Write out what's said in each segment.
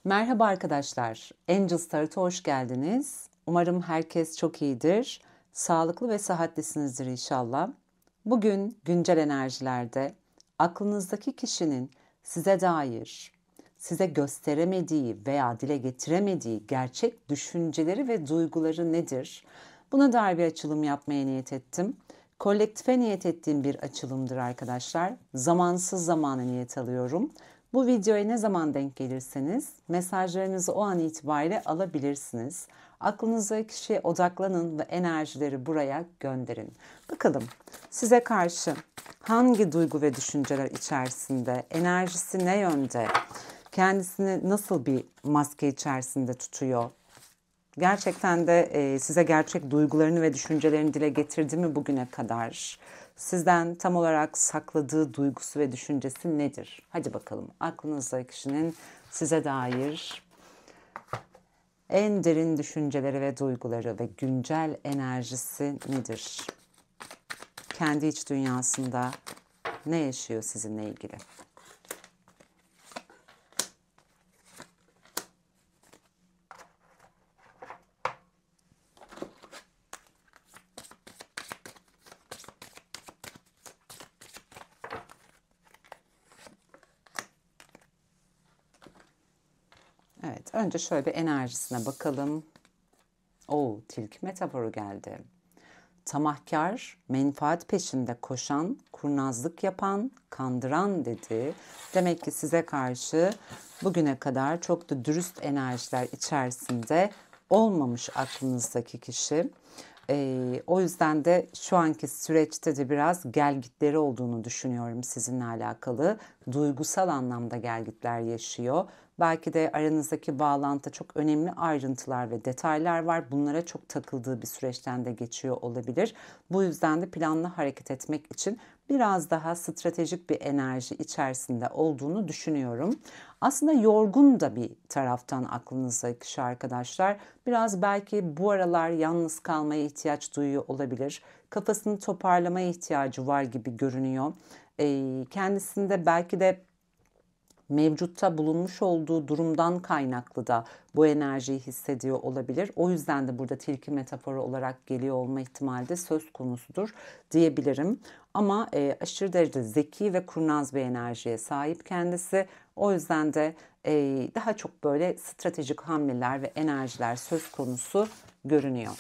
Merhaba arkadaşlar, Angels Tarot'a hoş geldiniz. Umarım herkes çok iyidir, sağlıklı ve sıhhatlisinizdir inşallah. Bugün güncel enerjilerde aklınızdaki kişinin size dair, size gösteremediği veya dile getiremediği gerçek düşünceleri ve duyguları nedir? Buna dair bir açılım yapmaya niyet ettim. Kolektife niyet ettiğim bir açılımdır arkadaşlar. Zamansız zamana niyet alıyorum. Bu videoya ne zaman denk gelirseniz mesajlarınızı o an itibariyle alabilirsiniz. Aklınızdaki kişiye odaklanın ve enerjileri buraya gönderin. Bakalım size karşı hangi duygu ve düşünceler içerisinde, enerjisi ne yönde, kendisini nasıl bir maske içerisinde tutuyor? Gerçekten de size gerçek duygularını ve düşüncelerini dile getirdi mi bugüne kadar? Sizden tam olarak sakladığı duygusu ve düşüncesi nedir? Hadi bakalım aklınızdaki kişinin size dair en derin düşünceleri ve duyguları ve güncel enerjisi nedir? Kendi iç dünyasında ne yaşıyor sizinle ilgili? Evet, önce şöyle bir enerjisine bakalım. Tilki metaforu geldi. Tamahkar, menfaat peşinde koşan, kurnazlık yapan, kandıran dedi. Demek ki size karşı bugüne kadar çok da dürüst enerjiler içerisinde olmamış aklınızdaki kişi. O yüzden de şu anki süreçte de biraz gelgitleri olduğunu düşünüyorum sizinle alakalı. Duygusal anlamda gelgitler yaşıyor. Belki de aranızdaki bağlantıda çok önemli ayrıntılar ve detaylar var. Bunlara çok takıldığı bir süreçten de geçiyor olabilir. Bu yüzden de planlı hareket etmek için biraz daha stratejik bir enerji içerisinde olduğunu düşünüyorum. Aslında yorgun da bir taraftan aklınızdaki kişi arkadaşlar. Biraz belki bu aralar yalnız kalmaya ihtiyaç duyuyor olabilir. Kafasını toparlamaya ihtiyacı var gibi görünüyor. Kendisinde belki de mevcutta bulunmuş olduğu durumdan kaynaklı da bu enerjiyi hissediyor olabilir. O yüzden de burada tilki metaforu olarak geliyor olma ihtimali de söz konusudur diyebilirim. Ama aşırı derecede zeki ve kurnaz bir enerjiye sahip kendisi. O yüzden de daha çok böyle stratejik hamleler ve enerjiler söz konusu görünüyor.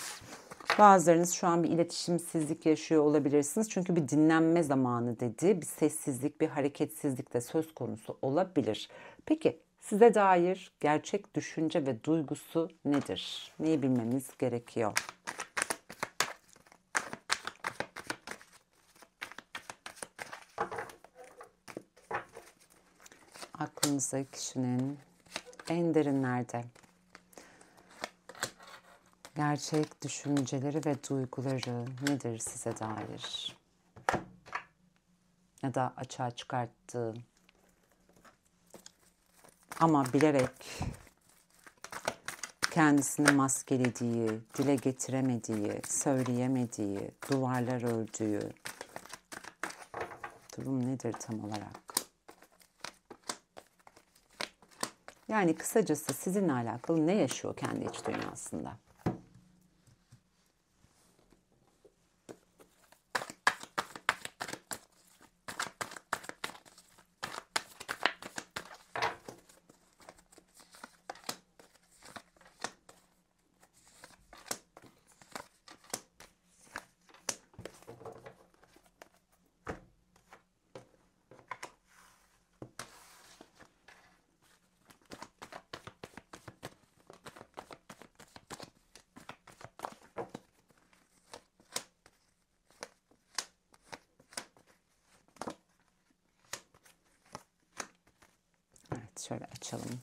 Bazılarınız şu an bir iletişimsizlik yaşıyor olabilirsiniz. Çünkü bir dinlenme zamanı dedi. Bir sessizlik, bir hareketsizlik de söz konusu olabilir. Peki size dair gerçek düşünce ve duygusu nedir? Neyi bilmemiz gerekiyor? Aklınızdaki kişinin en derinlerde gerçek düşünceleri ve duyguları nedir size dair? Ya da açığa çıkarttığı ama bilerek kendisini maskelediği, dile getiremediği, söyleyemediği, duvarlar ördüğü durum nedir tam olarak? Yani kısacası sizinle alakalı ne yaşıyor kendi iç dünyasında? Evet, şöyle açalım.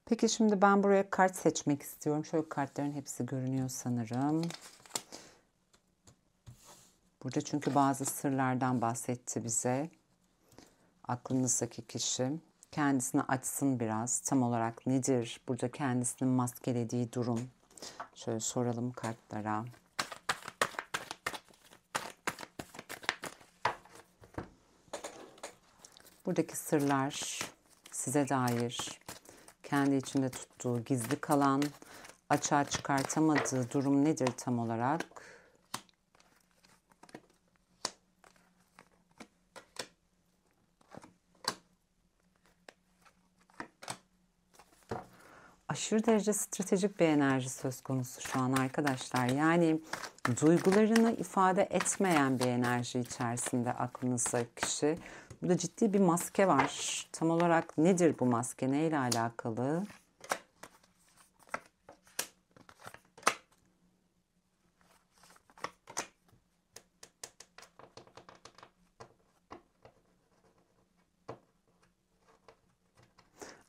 Peki şimdi ben buraya kart seçmek istiyorum. Şöyle kartların hepsi görünüyor sanırım. Burada çünkü bazı sırlardan bahsetti bize. Aklınızdaki kişi kendisini açsın biraz. Tam olarak nedir burada kendisinin maskelediği durum? Şöyle soralım kartlara. Buradaki sırlar size dair, kendi içinde tuttuğu, gizli kalan, açığa çıkartamadığı durum nedir tam olarak? Aşırı derece stratejik bir enerji söz konusu şu an arkadaşlar. Yani duygularını ifade etmeyen bir enerji içerisinde aklınızdaki kişi. Burada ciddi bir maske var. Tam olarak nedir bu maske? Neyle alakalı?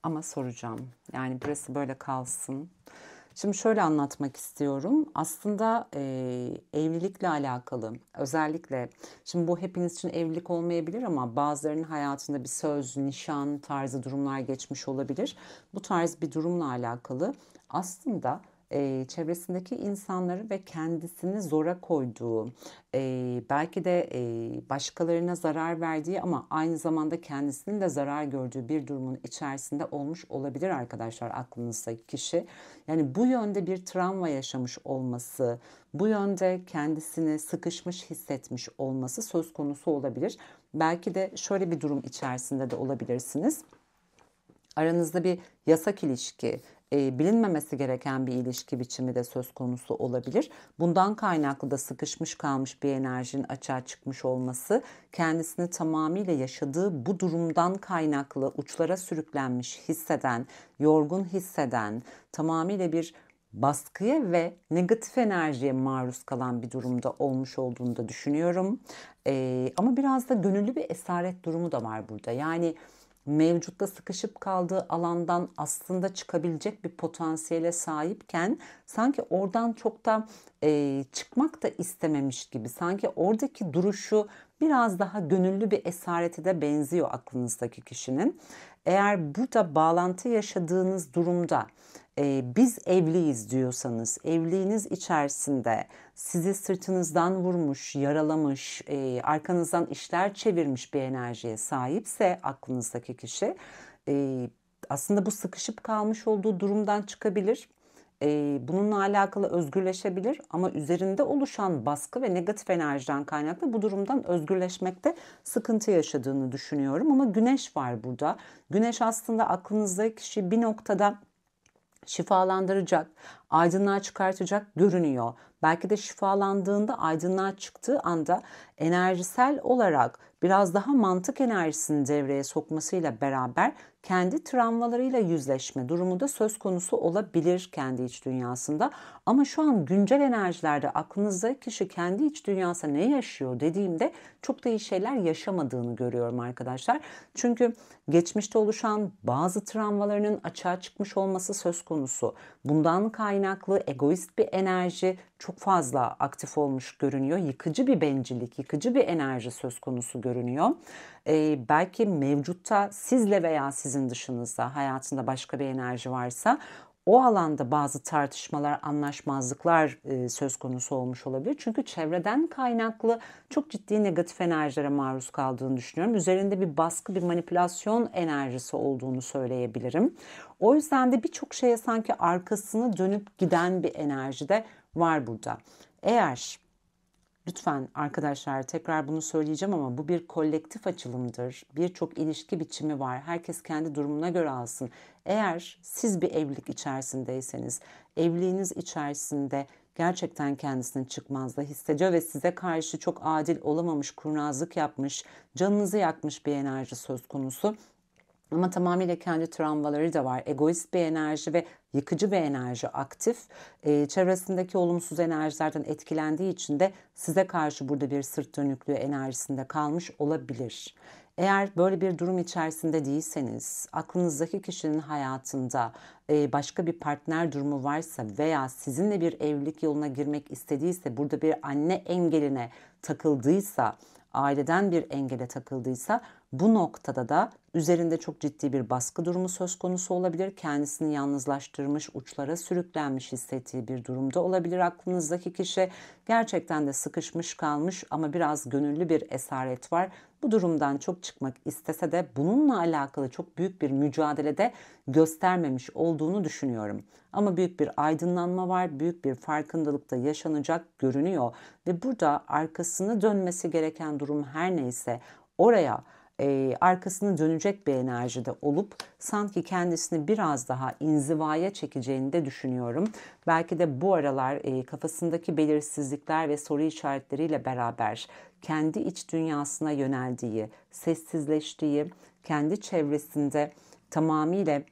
Ama soracağım. Yani burası böyle kalsın. Şimdi şöyle anlatmak istiyorum. Aslında evlilikle alakalı, özellikle şimdi bu hepiniz için evlilik olmayabilir ama bazılarının hayatında bir söz, nişan tarzı durumlar geçmiş olabilir. Bu tarz bir durumla alakalı aslında çevresindeki insanları ve kendisini zora koyduğu, belki de başkalarına zarar verdiği ama aynı zamanda kendisinin de zarar gördüğü bir durumun içerisinde olmuş olabilir arkadaşlar aklınızdaki kişi. Yani bu yönde bir travma yaşamış olması, bu yönde kendisini sıkışmış hissetmiş olması söz konusu olabilir. Belki de şöyle bir durum içerisinde de olabilirsiniz. Aranızda bir yasak ilişki, bilinmemesi gereken bir ilişki biçimi de söz konusu olabilir. Bundan kaynaklı da sıkışmış kalmış bir enerjinin açığa çıkmış olması, kendisini tamamıyla yaşadığı bu durumdan kaynaklı uçlara sürüklenmiş hisseden, yorgun hisseden, tamamıyla bir baskıya ve negatif enerjiye maruz kalan bir durumda olmuş olduğunu da düşünüyorum. Ama biraz da gönüllü bir esaret durumu da var burada. Yani mevcutta sıkışıp kaldığı alandan aslında çıkabilecek bir potansiyele sahipken sanki oradan çok da çıkmak da istememiş gibi, sanki oradaki duruşu biraz daha gönüllü bir esarete de benziyor aklınızdaki kişinin. Eğer burada bağlantı yaşadığınız durumda biz evliyiz diyorsanız, evliliğiniz içerisinde sizi sırtınızdan vurmuş, yaralamış, arkanızdan işler çevirmiş bir enerjiye sahipse aklınızdaki kişi, aslında bu sıkışıp kalmış olduğu durumdan çıkabilir. Bununla alakalı özgürleşebilir ama üzerinde oluşan baskı ve negatif enerjiden kaynaklı bu durumdan özgürleşmekte sıkıntı yaşadığını düşünüyorum. Ama güneş var burada. Güneş aslında aklınızdaki kişi bir noktada şifalandıracak, aydınlığa çıkartacak görünüyor. Belki de şifalandığında, aydınlığa çıktığı anda enerjisel olarak biraz daha mantık enerjisini devreye sokmasıyla beraber kendi travmalarıyla yüzleşme durumu da söz konusu olabilir kendi iç dünyasında. Ama şu an güncel enerjilerde aklınızda kişi kendi iç dünyasında ne yaşıyor dediğimde çok da iyi şeyler yaşamadığını görüyorum arkadaşlar. Çünkü geçmişte oluşan bazı travmalarının açığa çıkmış olması söz konusu. Bundan kaynaklı egoist bir enerji çok fazla aktif olmuş görünüyor. Yıkıcı bir bencillik, yıkıcı bir enerji söz konusu görünüyor. Belki mevcutta sizle veya sizin dışınızda hayatında başka bir enerji varsa o alanda bazı tartışmalar, anlaşmazlıklar söz konusu olmuş olabilir. Çünkü çevreden kaynaklı çok ciddi negatif enerjilere maruz kaldığını düşünüyorum. Üzerinde bir baskı, bir manipülasyon enerjisi olduğunu söyleyebilirim. O yüzden de birçok şeye sanki arkasını dönüp giden bir enerji de var burada. Eğer lütfen arkadaşlar, tekrar bunu söyleyeceğim ama bu bir kolektif açılımdır. Birçok ilişki biçimi var. Herkes kendi durumuna göre alsın. Eğer siz bir evlilik içerisindeyseniz, evliliğiniz içerisinde gerçekten kendisini çıkmazda hissediyor ve size karşı çok adil olamamış, kurnazlık yapmış, canınızı yakmış bir enerji söz konusu. Ama tamamıyla kendi travmaları da var. Egoist bir enerji ve yıkıcı bir enerji aktif. Çevresindeki olumsuz enerjilerden etkilendiği için de size karşı burada bir sırt dönüklüğü enerjisinde kalmış olabilir. Eğer böyle bir durum içerisinde değilseniz, aklınızdaki kişinin hayatında başka bir partner durumu varsa veya sizinle bir evlilik yoluna girmek istediyse, burada bir anne engeline takıldıysa, aileden bir engele takıldıysa, bu noktada da üzerinde çok ciddi bir baskı durumu söz konusu olabilir. Kendisini yalnızlaştırmış, uçlara sürüklenmiş hissettiği bir durumda olabilir aklınızdaki kişi. Gerçekten de sıkışmış kalmış ama biraz gönüllü bir esaret var. Bu durumdan çok çıkmak istese de bununla alakalı çok büyük bir mücadelede göstermemiş olduğunu düşünüyorum. Ama büyük bir aydınlanma var, büyük bir farkındalık da yaşanacak görünüyor. Ve burada arkasını dönmesi gereken durum her neyse oraya arkasını dönecek bir enerjide olup sanki kendisini biraz daha inzivaya çekeceğini de düşünüyorum. Belki de bu aralar kafasındaki belirsizlikler ve soru işaretleriyle beraber kendi iç dünyasına yöneldiği, sessizleştiği, kendi çevresinde tamamıyla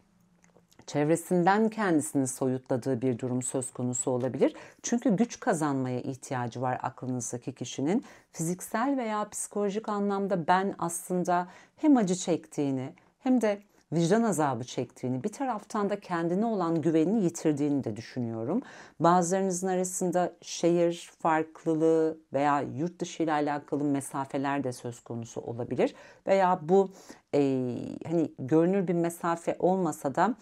çevresinden kendisini soyutladığı bir durum söz konusu olabilir. Çünkü güç kazanmaya ihtiyacı var aklınızdaki kişinin. Fiziksel veya psikolojik anlamda ben aslında hem acı çektiğini hem de vicdan azabı çektiğini, bir taraftan da kendine olan güvenini yitirdiğini de düşünüyorum. Bazılarınızın arasında şehir farklılığı veya yurt dışı ile alakalı mesafeler de söz konusu olabilir. Veya bu hani görünür bir mesafe olmasa da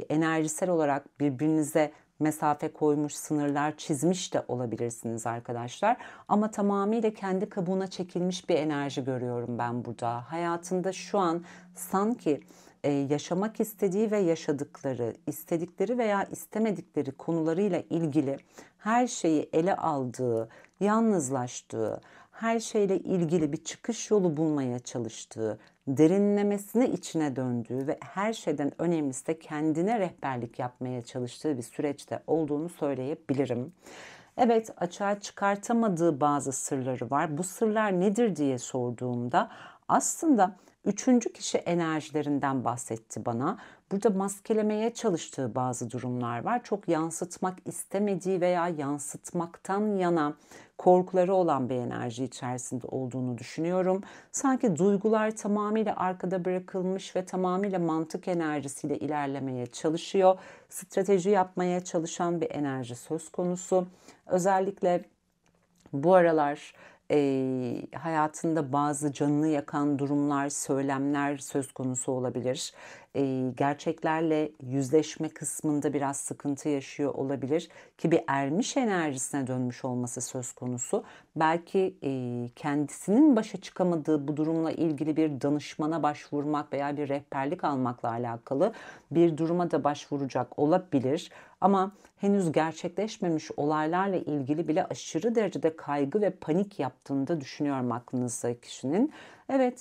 enerjisel olarak birbirinize mesafe koymuş, sınırlar çizmiş de olabilirsiniz arkadaşlar. Ama tamamıyla kendi kabuğuna çekilmiş bir enerji görüyorum ben burada. Hayatında şu an sanki yaşamak istediği ve yaşadıkları, istedikleri veya istemedikleri konularıyla ilgili her şeyi ele aldığı, yalnızlaştığı, her şeyle ilgili bir çıkış yolu bulmaya çalıştığı, derinlemesine içine döndüğü ve her şeyden önemlisi de kendine rehberlik yapmaya çalıştığı bir süreçte olduğunu söyleyebilirim. Evet, açığa çıkartamadığı bazı sırları var. Bu sırlar nedir diye sorduğumda aslında üçüncü kişi enerjilerinden bahsetti bana. Burada maskelemeye çalıştığı bazı durumlar var. Çok yansıtmak istemediği veya yansıtmaktan yana korkuları olan bir enerji içerisinde olduğunu düşünüyorum. Sanki duygular tamamıyla arkada bırakılmış ve tamamıyla mantık enerjisiyle ilerlemeye çalışıyor. Strateji yapmaya çalışan bir enerji söz konusu. Özellikle bu aralar hayatında bazı canını yakan durumlar, söylemler söz konusu olabilir. Gerçeklerle yüzleşme kısmında biraz sıkıntı yaşıyor olabilir ki bir ermiş enerjisine dönmüş olması söz konusu. Belki kendisinin başa çıkamadığı bu durumla ilgili bir danışmana başvurmak veya bir rehberlik almakla alakalı bir duruma da başvuracak olabilir. Ama henüz gerçekleşmemiş olaylarla ilgili bile aşırı derecede kaygı ve panik yaptığını da düşünüyorum aklınızdaki kişinin. Evet,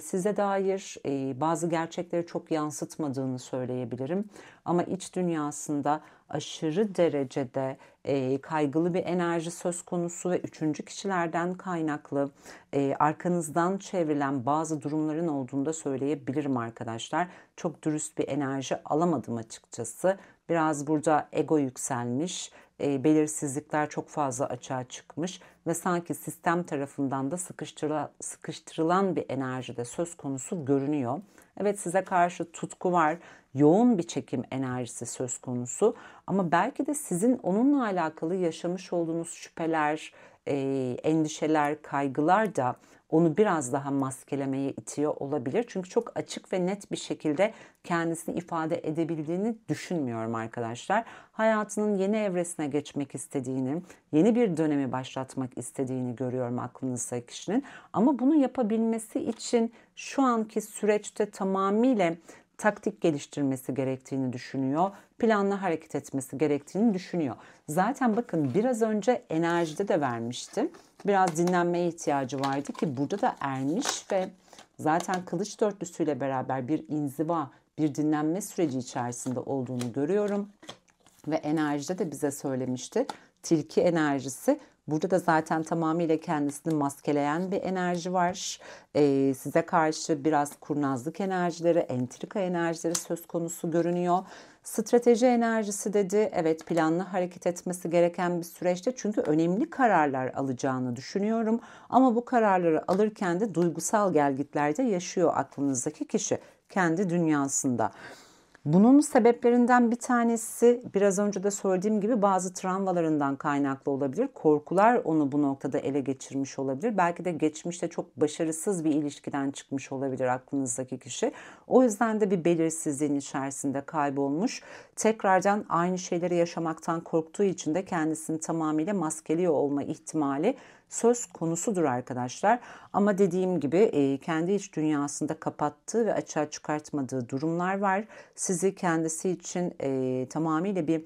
size dair bazı gerçekleri çok yansıtmadığını söyleyebilirim. Ama iç dünyasında aşırı derecede kaygılı bir enerji söz konusu ve üçüncü kişilerden kaynaklı arkanızdan çevrilen bazı durumların olduğunu da söyleyebilirim arkadaşlar. Çok dürüst bir enerji alamadım açıkçası. Biraz burada ego yükselmiş, belirsizlikler çok fazla açığa çıkmış ve sanki sistem tarafından da sıkıştırılan bir enerji de söz konusu görünüyor. Evet, size karşı tutku var, yoğun bir çekim enerjisi söz konusu ama belki de sizin onunla alakalı yaşamış olduğunuz şüpheler, endişeler, kaygılar da onu biraz daha maskelemeye itiyor olabilir. Çünkü çok açık ve net bir şekilde kendisini ifade edebildiğini düşünmüyorum arkadaşlar. Hayatının yeni evresine geçmek istediğini, yeni bir dönemi başlatmak istediğini görüyorum aklınızdaki kişinin. Ama bunu yapabilmesi için şu anki süreçte tamamıyla taktik geliştirmesi gerektiğini düşünüyor. Planlı hareket etmesi gerektiğini düşünüyor. Zaten bakın biraz önce enerjide de vermiştim. Biraz dinlenmeye ihtiyacı vardı ki burada da ermiş ve zaten kılıç dörtlüsüyle beraber bir inziva, bir dinlenme süreci içerisinde olduğunu görüyorum. Ve enerjide de bize söylemişti. Tilki enerjisi Burada da zaten tamamıyla kendisini maskeleyen bir enerji var. Size karşı biraz kurnazlık enerjileri, entrika enerjileri söz konusu görünüyor. Strateji enerjisi dedi. Evet, planlı hareket etmesi gereken bir süreçte, çünkü önemli kararlar alacağını düşünüyorum. Ama bu kararları alırken de duygusal gelgitlerde yaşıyor aklınızdaki kişi kendi dünyasında. Bunun sebeplerinden bir tanesi, biraz önce de söylediğim gibi, bazı travmalarından kaynaklı olabilir. Korkular onu bu noktada ele geçirmiş olabilir. Belki de geçmişte çok başarısız bir ilişkiden çıkmış olabilir aklınızdaki kişi. O yüzden de bir belirsizliğin içerisinde kaybolmuş. Tekrardan aynı şeyleri yaşamaktan korktuğu için de kendisini tamamıyla maskeliyor olma ihtimali söz konusudur arkadaşlar. Ama dediğim gibi kendi iç dünyasında kapattığı ve açığa çıkartmadığı durumlar var. Sizi kendisi için tamamıyla bir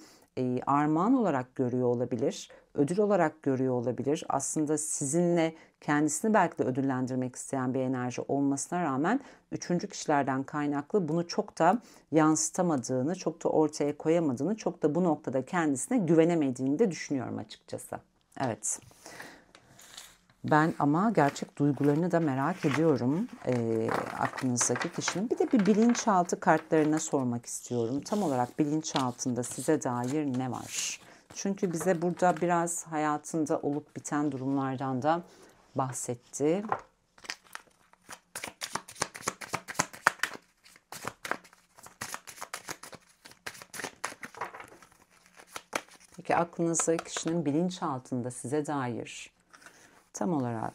armağan olarak görüyor olabilir. Ödül olarak görüyor olabilir. Aslında sizinle kendisini belki de ödüllendirmek isteyen bir enerji olmasına rağmen üçüncü kişilerden kaynaklı bunu çok da yansıtamadığını, çok da ortaya koyamadığını, çok da bu noktada kendisine güvenemediğini de düşünüyorum açıkçası. Evet. Ben ama gerçek duygularını da merak ediyorum aklınızdaki kişinin. Bir de bir bilinçaltı kartlarına sormak istiyorum. Tam olarak bilinçaltında size dair ne var? Çünkü bize burada biraz hayatında olup biten durumlardan da bahsetti. Peki aklınızdaki kişinin bilinçaltında size dair tam olarak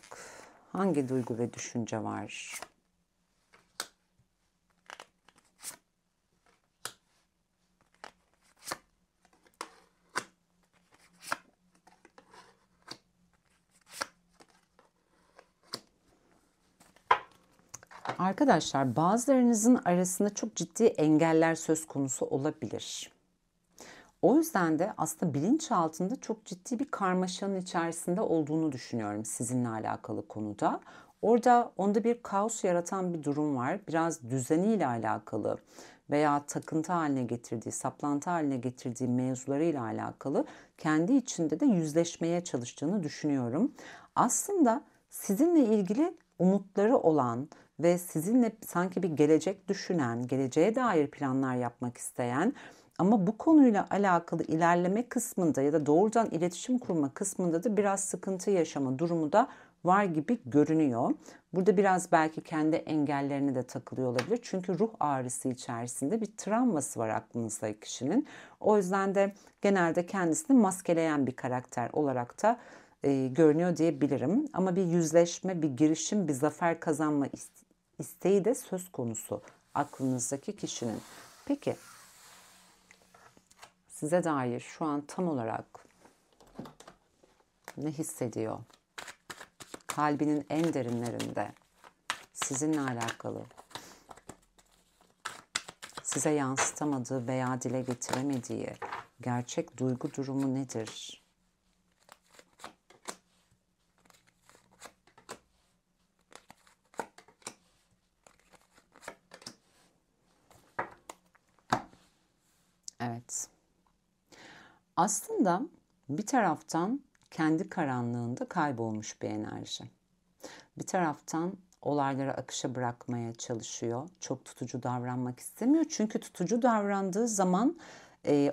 hangi duygu ve düşünce var? Arkadaşlar, bazılarınızın arasında çok ciddi engeller söz konusu olabilir. O yüzden de aslında bilinçaltında çok ciddi bir karmaşanın içerisinde olduğunu düşünüyorum sizinle alakalı konuda. Onda bir kaos yaratan bir durum var. Biraz düzeniyle alakalı veya takıntı haline getirdiği, saplantı haline getirdiği mevzularıyla alakalı kendi içinde de yüzleşmeye çalıştığını düşünüyorum. Aslında sizinle ilgili umutları olan ve sizinle sanki bir gelecek düşünen, geleceğe dair planlar yapmak isteyen, ama bu konuyla alakalı ilerleme kısmında ya da doğrudan iletişim kurma kısmında da biraz sıkıntı yaşama durumu da var gibi görünüyor. Burada biraz belki kendi engellerine de takılıyor olabilir. Çünkü ruh ağrısı içerisinde bir travması var aklınızda kişinin. O yüzden de genelde kendisini maskeleyen bir karakter olarak da görünüyor diyebilirim. Ama bir yüzleşme, bir girişim, bir zafer kazanma isteği de söz konusu aklınızdaki kişinin. Peki, size dair şu an tam olarak ne hissediyor? Kalbinin en derinlerinde sizinle alakalı size yansıtamadığı veya dile getiremediği gerçek duygu durumu nedir? Evet. Aslında bir taraftan kendi karanlığında kaybolmuş bir enerji. Bir taraftan olayları akışa bırakmaya çalışıyor. Çok tutucu davranmak istemiyor. Çünkü tutucu davrandığı zaman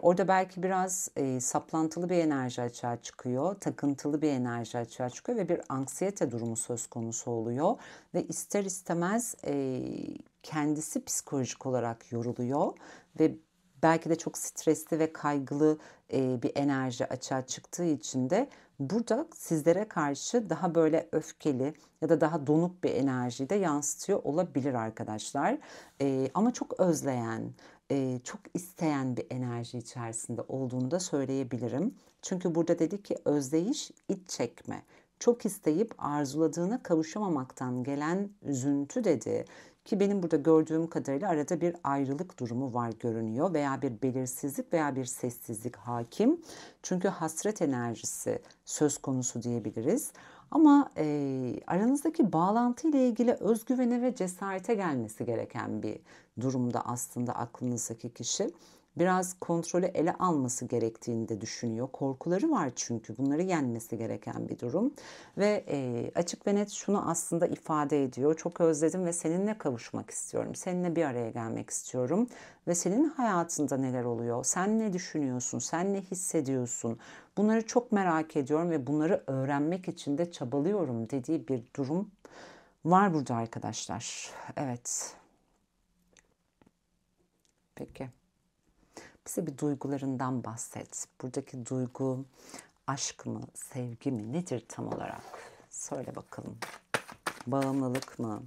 orada belki biraz saplantılı bir enerji açığa çıkıyor. Takıntılı bir enerji açığa çıkıyor ve bir anksiyete durumu söz konusu oluyor. Ve ister istemez kendisi psikolojik olarak yoruluyor ve belki de çok stresli ve kaygılı bir enerji açığa çıktığı için de burada sizlere karşı daha böyle öfkeli ya da daha donuk bir enerjiyi de yansıtıyor olabilir arkadaşlar. Ama çok özleyen, çok isteyen bir enerji içerisinde olduğunu da söyleyebilirim. Çünkü burada dedi ki özleyiş, iç çekme. Çok isteyip arzuladığına kavuşamamaktan gelen üzüntü dedi. Ki benim burada gördüğüm kadarıyla arada bir ayrılık durumu var görünüyor veya bir belirsizlik veya bir sessizlik hakim. Çünkü hasret enerjisi söz konusu diyebiliriz. Ama aranızdaki bağlantı ile ilgili özgüvene ve cesarete gelmesi gereken bir durumda aslında aklınızdaki kişi. biraz kontrolü ele alması gerektiğini de düşünüyor. Korkuları var çünkü bunları yenmesi gereken bir durum. Ve açık ve net şunu aslında ifade ediyor. Çok özledim ve seninle kavuşmak istiyorum. Seninle bir araya gelmek istiyorum. Ve senin hayatında neler oluyor? Sen ne düşünüyorsun? Sen ne hissediyorsun? Bunları çok merak ediyorum ve bunları öğrenmek için de çabalıyorum dediği bir durum var burada arkadaşlar. Evet. Peki. Bize bir duygularından bahset. Buradaki duygu aşk mı, sevgi mi, nedir tam olarak? Söyle bakalım. Bağımlılık mı?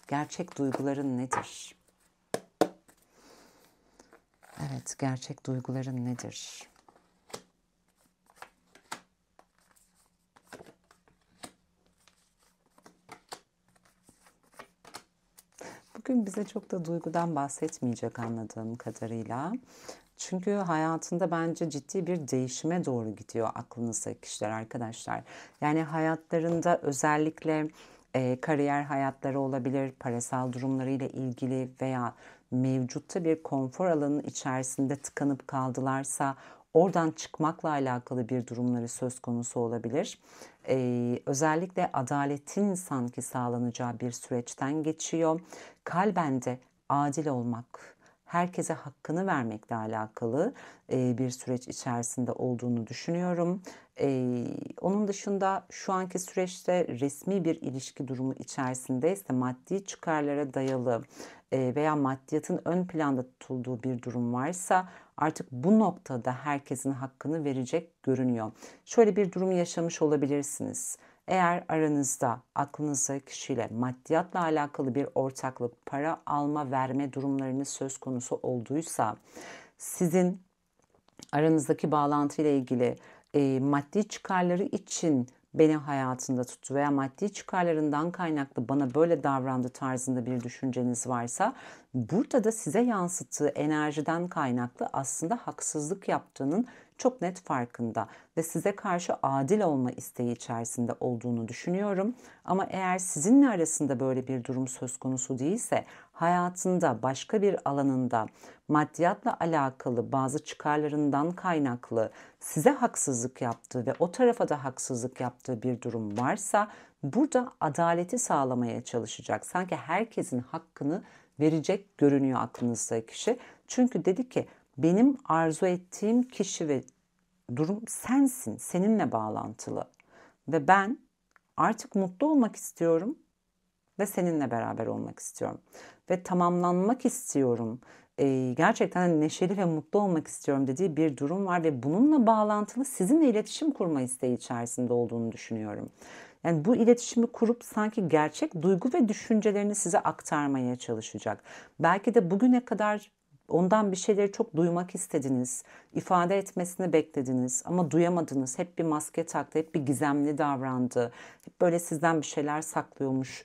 Gerçek duyguların nedir? Evet, gerçek duyguların nedir? Bugün bize çok da duygudan bahsetmeyecek anladığım kadarıyla. Çünkü hayatında bence ciddi bir değişime doğru gidiyor aklınızdaki kişiler arkadaşlar. Yani hayatlarında özellikle kariyer hayatları olabilir, parasal durumlarıyla ilgili veya mevcutta bir konfor alanının içerisinde tıkanıp kaldılarsa oradan çıkmakla alakalı bir durumları söz konusu olabilir. Özellikle adaletin sanki sağlanacağı bir süreçten geçiyor. Kalben de adil olmak, herkese hakkını vermekle alakalı bir süreç içerisinde olduğunu düşünüyorum. Onun dışında şu anki süreçte resmi bir ilişki durumu içerisindeyse maddi çıkarlara dayalı veya maddiyatın ön planda tutulduğu bir durum varsa artık bu noktada herkesin hakkını verecek görünüyor. Şöyle bir durum yaşamış olabilirsiniz. Eğer aranızda aklınızdaki kişiyle maddiyatla alakalı bir ortaklık, para alma verme durumlarınız söz konusu olduysa sizin aranızdaki bağlantıyla ilgili maddi çıkarları için beni hayatında tuttu veya maddi çıkarlarından kaynaklı bana böyle davrandı tarzında bir düşünceniz varsa burada da size yansıttığı enerjiden kaynaklı aslında haksızlık yaptığının çok net farkında ve size karşı adil olma isteği içerisinde olduğunu düşünüyorum. Ama eğer sizinle arasında böyle bir durum söz konusu değilse hayatında başka bir alanında maddiyatla alakalı bazı çıkarlarından kaynaklı size haksızlık yaptığı ve o tarafa da haksızlık yaptığı bir durum varsa burada adaleti sağlamaya çalışacak. Sanki herkesin hakkını verecek görünüyor aklınızdaki kişi. Çünkü dedi ki benim arzu ettiğim kişi ve durum sensin, seninle bağlantılı. Ve ben artık mutlu olmak istiyorum ve seninle beraber olmak istiyorum. Ve tamamlanmak istiyorum. Gerçekten neşeli ve mutlu olmak istiyorum dediği bir durum var ve bununla bağlantılı sizinle iletişim kurma isteği içerisinde olduğunu düşünüyorum. Yani bu iletişimi kurup sanki gerçek duygu ve düşüncelerini size aktarmaya çalışacak. Belki de bugüne kadar ondan bir şeyleri çok duymak istediniz, ifade etmesini beklediniz ama duyamadınız. Hep bir maske taktı, hep bir gizemli davrandı, hep böyle sizden bir şeyler saklıyormuş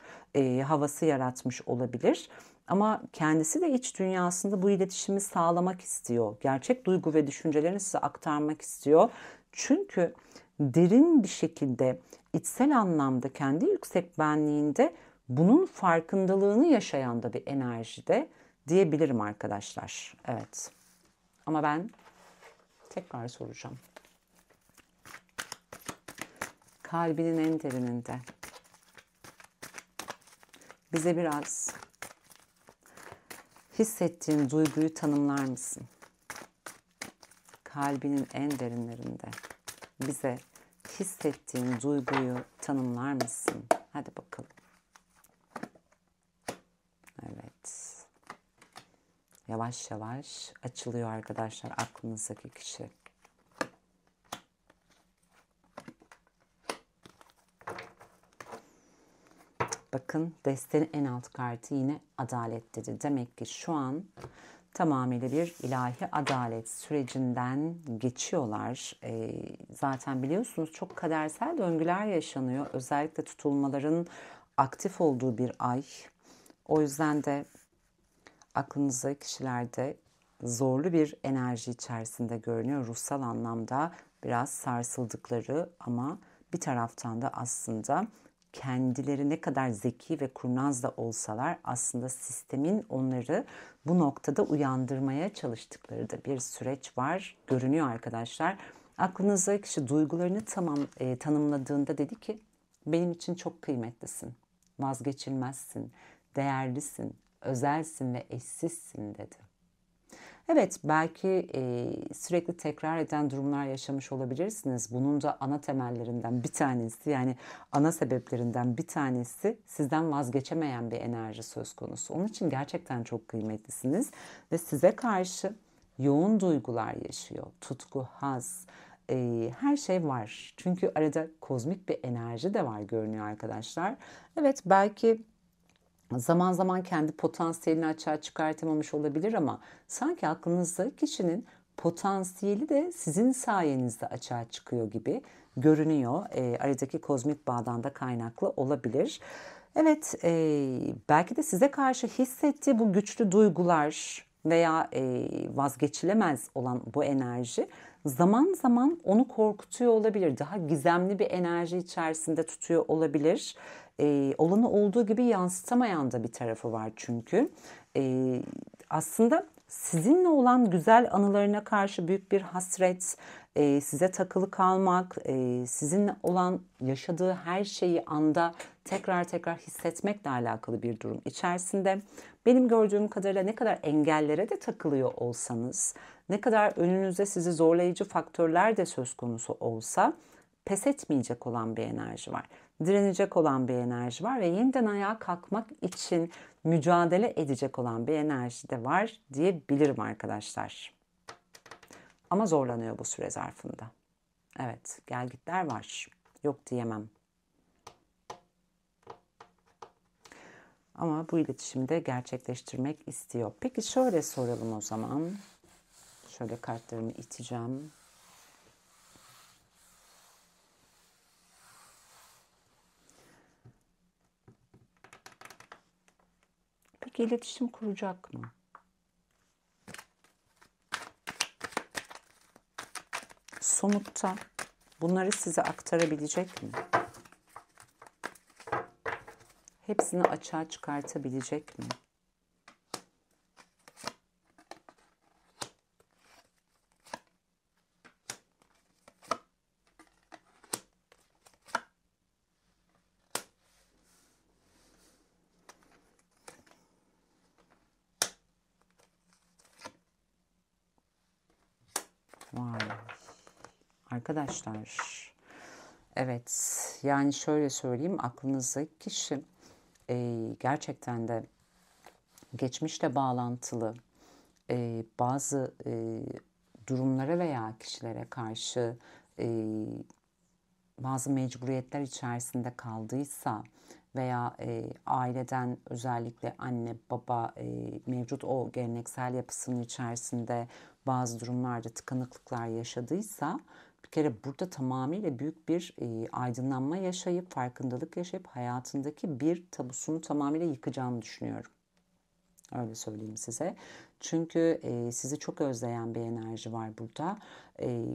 havası yaratmış olabilir. Ama kendisi de iç dünyasında bu iletişimi sağlamak istiyor. Gerçek duygu ve düşüncelerini size aktarmak istiyor. Çünkü derin bir şekilde içsel anlamda kendi yüksek benliğinde bunun farkındalığını yaşayan da bir enerjide diyebilirim arkadaşlar. Evet. Ama ben tekrar soracağım. Kalbinin en derininde bize biraz hissettiğin duyguyu tanımlar mısın? Kalbinin en derinlerinde bize hissettiğin duyguyu tanımlar mısın? Hadi bakalım. Evet. Yavaş yavaş açılıyor arkadaşlar aklınızdaki kişi. Bakın destenin en alt kartı yine adalet dedi. Demek ki şu an tamamıyla bir ilahi adalet sürecinden geçiyorlar. Zaten biliyorsunuz çok kadersel döngüler yaşanıyor. Özellikle tutulmaların aktif olduğu bir ay. O yüzden de aklınızdaki kişilerde zorlu bir enerji içerisinde görünüyor. Ruhsal anlamda biraz sarsıldıkları ama bir taraftan da aslında kendileri ne kadar zeki ve kurnaz da olsalar aslında sistemin onları bu noktada uyandırmaya çalıştıkları da bir süreç var, görünüyor arkadaşlar. Aklınızdaki kişi duygularını tanımladığında dedi ki benim için çok kıymetlisin, vazgeçilmezsin, değerlisin, özelsin ve eşsizsin dedi. Evet, belki sürekli tekrar eden durumlar yaşamış olabilirsiniz. Bunun da ana temellerinden bir tanesi, yani ana sebeplerinden bir tanesi sizden vazgeçemeyen bir enerji söz konusu. Onun için gerçekten çok kıymetlisiniz ve size karşı yoğun duygular yaşıyor. Tutku, haz, her şey var. Çünkü arada kozmik bir enerji de var görünüyor arkadaşlar. Evet, belki zaman zaman kendi potansiyelini açığa çıkartamamış olabilir ama sanki aklınızda kişinin potansiyeli de sizin sayenizde açığa çıkıyor gibi görünüyor. Aradaki kozmik bağdan da kaynaklı olabilir. Evet, belki de size karşı hissettiği bu güçlü duygular veya vazgeçilemez olan bu enerji zaman zaman onu korkutuyor olabilir. Daha gizemli bir enerji içerisinde tutuyor olabilir. Olanı olduğu gibi yansıtamayan da bir tarafı var çünkü. Aslında sizinle olan güzel anılarına karşı büyük bir hasret, size takılı kalmak, sizinle olan yaşadığı her şeyi anda tekrar tekrar hissetmekle alakalı bir durum içerisinde. Benim gördüğüm kadarıyla ne kadar engellere de takılıyor olsanız, ne kadar önünüzde sizi zorlayıcı faktörler de söz konusu olsa pes etmeyecek olan bir enerji var. Direnecek olan bir enerji var ve yeniden ayağa kalkmak için mücadele edecek olan bir enerji de var diyebilirim arkadaşlar. Ama zorlanıyor bu süre zarfında. Evet, gelgitler var. Yok diyemem. Ama bu iletişimi de gerçekleştirmek istiyor. Peki şöyle soralım o zaman. Şöyle kartlarımı iteceğim. Peki iletişim kuracak mı? Somutta bunları size aktarabilecek mi? Hepsini açığa çıkartabilecek mi? Vay. Arkadaşlar, evet, yani şöyle söyleyeyim, aklınızdaki kişi gerçekten de geçmişle bağlantılı bazı durumlara veya kişilere karşı bazı mecburiyetler içerisinde kaldıysa veya aileden özellikle anne baba mevcut o geleneksel yapısının içerisinde bazı durumlarda tıkanıklıklar yaşadıysa bir kere burada tamamıyla büyük bir aydınlanma yaşayıp farkındalık yaşayıp hayatındaki bir tabusunu tamamıyla yıkacağını düşünüyorum. Öyle söyleyeyim size. Çünkü sizi çok özleyen bir enerji var burada.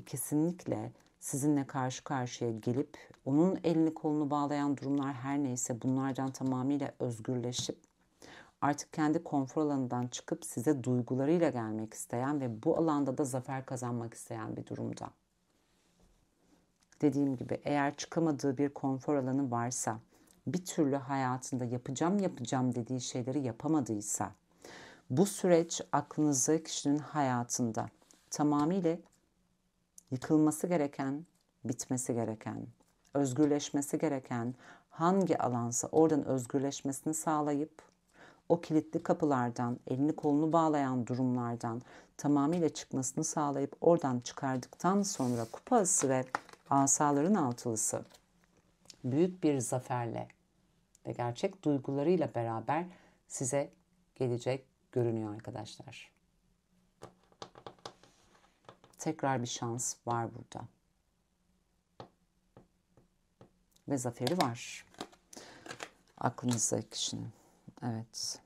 Kesinlikle sizinle karşı karşıya gelip onun elini kolunu bağlayan durumlar her neyse bunlardan tamamıyla özgürleşip artık kendi konfor alanından çıkıp size duygularıyla gelmek isteyen ve bu alanda da zafer kazanmak isteyen bir durumda. Dediğim gibi eğer çıkamadığı bir konfor alanı varsa, bir türlü hayatında yapacağım dediği şeyleri yapamadıysa, bu süreç aklınızdaki kişinin hayatında tamamıyla yıkılması gereken, bitmesi gereken, özgürleşmesi gereken hangi alansa oradan özgürleşmesini sağlayıp o kilitli kapılardan, elini kolunu bağlayan durumlardan tamamıyla çıkmasını sağlayıp oradan çıkardıktan sonra kupası ve asaların altılısı büyük bir zaferle ve gerçek duygularıyla beraber size gelecek görünüyor arkadaşlar. Tekrar bir şans var burada. Ve zaferi var. Aklınızdaki kişinin. Evet.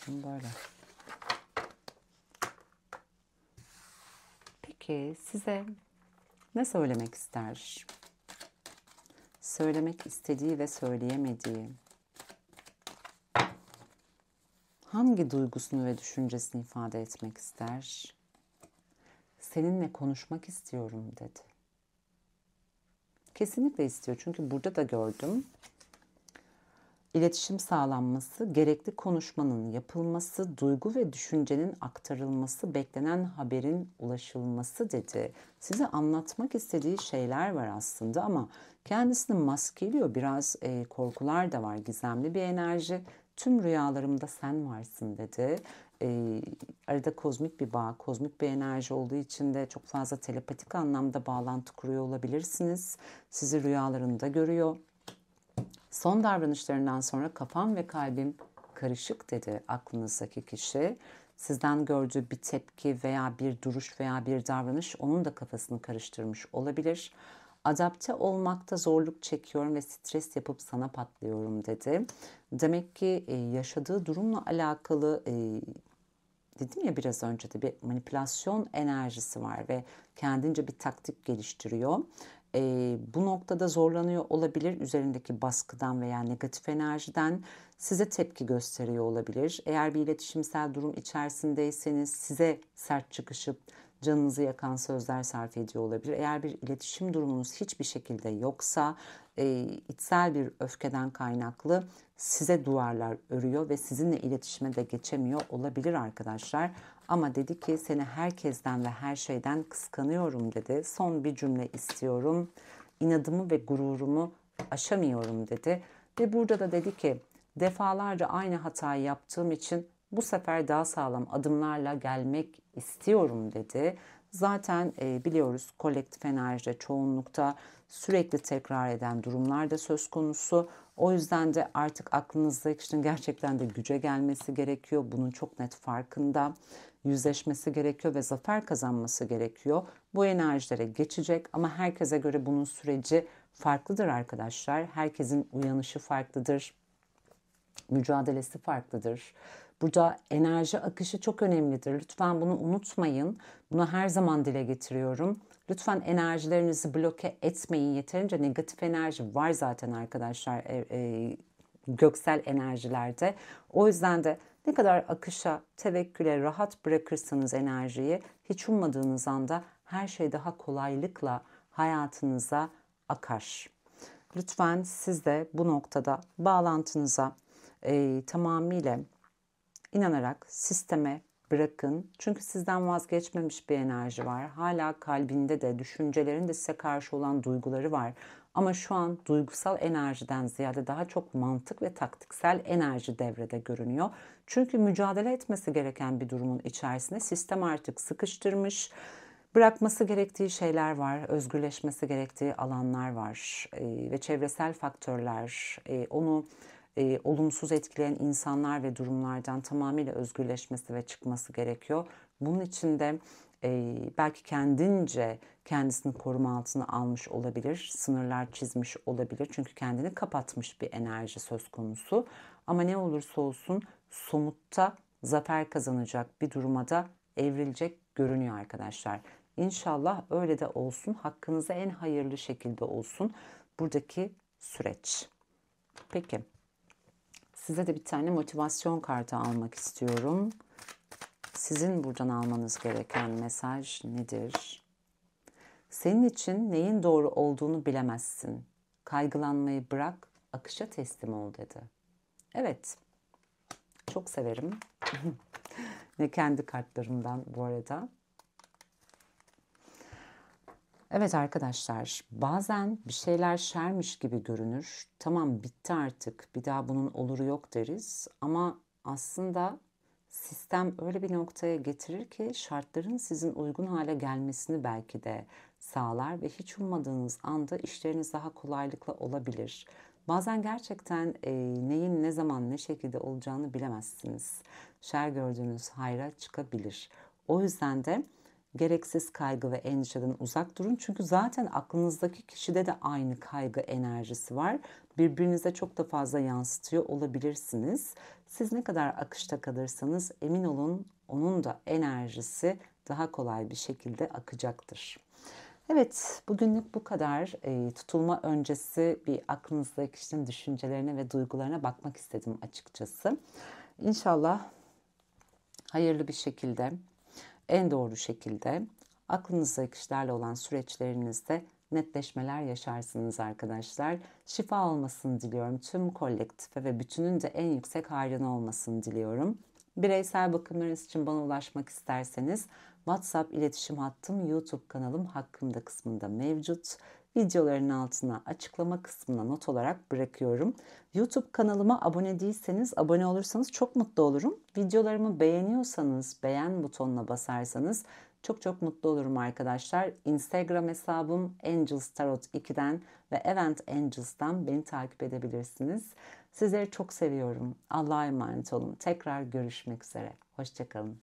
Şimdi böyle. Peki size ne söylemek ister? söylemek istediği ve söyleyemediği, hangi duygusunu ve düşüncesini ifade etmek ister? Seninle konuşmak istiyorum dedi. Kesinlikle istiyor, çünkü burada da gördüm. İletişim sağlanması, gerekli konuşmanın yapılması, duygu ve düşüncenin aktarılması, beklenen haberin ulaşılması dedi. Size anlatmak istediği şeyler var aslında ama kendisini maskeliyor. Biraz korkular da var, gizemli bir enerji. Tüm rüyalarımda sen varsın dedi. Arada kozmik bir bağ, kozmik bir enerji olduğu için de çok fazla telepatik anlamda bağlantı kuruyor olabilirsiniz. Sizi rüyalarında görüyor. Son davranışlarından sonra kafam ve kalbim karışık dedi aklınızdaki kişi. Sizden gördüğü bir tepki veya bir duruş veya bir davranış onun da kafasını karıştırmış olabilir. Adapte olmakta zorluk çekiyorum ve stres yapıp sana patlıyorum dedi. Demek ki yaşadığı durumla alakalı dedim ya biraz önce de bir manipülasyon enerjisi var ve kendince bir taktik geliştiriyor. Bu noktada zorlanıyor olabilir, üzerindeki baskıdan veya negatif enerjiden size tepki gösteriyor olabilir. Eğer bir iletişimsel durum içerisindeyseniz size sert çıkışıp canınızı yakan sözler sarf ediyor olabilir. Eğer bir iletişim durumunuz hiçbir şekilde yoksa içsel bir öfkeden kaynaklı size duvarlar örüyor ve sizinle iletişime de geçemiyor olabilir arkadaşlar. Ama dedi ki seni herkesten ve her şeyden kıskanıyorum dedi. Son bir cümle istiyorum. İnadımı ve gururumu aşamıyorum dedi. Ve burada da dedi ki defalarca aynı hatayı yaptığım için bu sefer daha sağlam adımlarla gelmek istiyorum dedi. Zaten biliyoruz kolektif enerjide çoğunlukta sürekli tekrar eden durumlar da söz konusu. O yüzden de artık aklınızdaki kişinin gerçekten de güce gelmesi gerekiyor. Bunun çok net farkında. Yüzleşmesi gerekiyor ve zafer kazanması gerekiyor. Bu enerjilere geçecek ama herkese göre bunun süreci farklıdır arkadaşlar. Herkesin uyanışı farklıdır. Mücadelesi farklıdır. Burada enerji akışı çok önemlidir. Lütfen bunu unutmayın. Bunu her zaman dile getiriyorum. Lütfen enerjilerinizi bloke etmeyin. Yeterince negatif enerji var zaten arkadaşlar göksel enerjilerde. O yüzden de ne kadar akışa, tevekküle rahat bırakırsanız enerjiyi, hiç ummadığınız anda her şey daha kolaylıkla hayatınıza akar. Lütfen siz de bu noktada bağlantınıza tamamıyla inanarak sisteme bırakın. Çünkü sizden vazgeçmemiş bir enerji var. Hala kalbinde de, düşüncelerin de size karşı olan duyguları var. Ama şu an duygusal enerjiden ziyade daha çok mantık ve taktiksel enerji devrede görünüyor. Çünkü mücadele etmesi gereken bir durumun içerisinde sistem artık sıkıştırmış. Bırakması gerektiği şeyler var, özgürleşmesi gerektiği alanlar var ve çevresel faktörler onu olumsuz etkileyen insanlar ve durumlardan tamamıyla özgürleşmesi ve çıkması gerekiyor. Bunun için de belki kendince kendisini koruma altına almış olabilir, sınırlar çizmiş olabilir. Çünkü kendini kapatmış bir enerji söz konusu. Ama ne olursa olsun somutta zafer kazanacak bir duruma da evrilecek görünüyor arkadaşlar. İnşallah öyle de olsun. Hakkınıza en hayırlı şekilde olsun buradaki süreç. Peki. Size de bir tane motivasyon kartı almak istiyorum. Sizin buradan almanız gereken mesaj nedir? Senin için neyin doğru olduğunu bilemezsin. Kaygılanmayı bırak, akışa teslim ol dedi. Evet, çok severim. Ne kendi kartlarımdan bu arada. Evet arkadaşlar, bazen bir şeyler şermiş gibi görünür. Tamam bitti artık, bir daha bunun oluru yok deriz. Ama aslında sistem öyle bir noktaya getirir ki şartların sizin uygun hale gelmesini belki de sağlar ve hiç ummadığınız anda işleriniz daha kolaylıkla olabilir. Bazen gerçekten neyin ne zaman ne şekilde olacağını bilemezsiniz. Şer gördüğünüz hayra çıkabilir. O yüzden de gereksiz kaygı ve endişeden uzak durun. Çünkü zaten aklınızdaki kişide de aynı kaygı enerjisi var. Birbirinize çok da fazla yansıtıyor olabilirsiniz. Siz ne kadar akışta kalırsanız emin olun onun da enerjisi daha kolay bir şekilde akacaktır. Evet, bugünlük bu kadar. Tutulma öncesi bir aklınızdaki kişinin düşüncelerine ve duygularına bakmak istedim açıkçası. İnşallah hayırlı bir şekilde, en doğru şekilde aklınızdaki kişilerle olan süreçlerinizde netleşmeler yaşarsınız arkadaşlar. Şifa olmasını diliyorum. Tüm kolektife ve bütünün de en yüksek hayrına olmasını diliyorum. Bireysel bakımlarınız için bana ulaşmak isterseniz WhatsApp iletişim hattım, YouTube kanalım hakkımda kısmında mevcut. Videoların altına açıklama kısmına not olarak bırakıyorum. YouTube kanalıma abone değilseniz, abone olursanız çok mutlu olurum. Videolarımı beğeniyorsanız, beğen butonuna basarsanız çok çok mutlu olurum arkadaşlar. Instagram hesabım Angels Tarot 2'den ve Event Angels'tan beni takip edebilirsiniz. Sizleri çok seviyorum. Allah'a emanet olun. Tekrar görüşmek üzere. Hoşça kalın.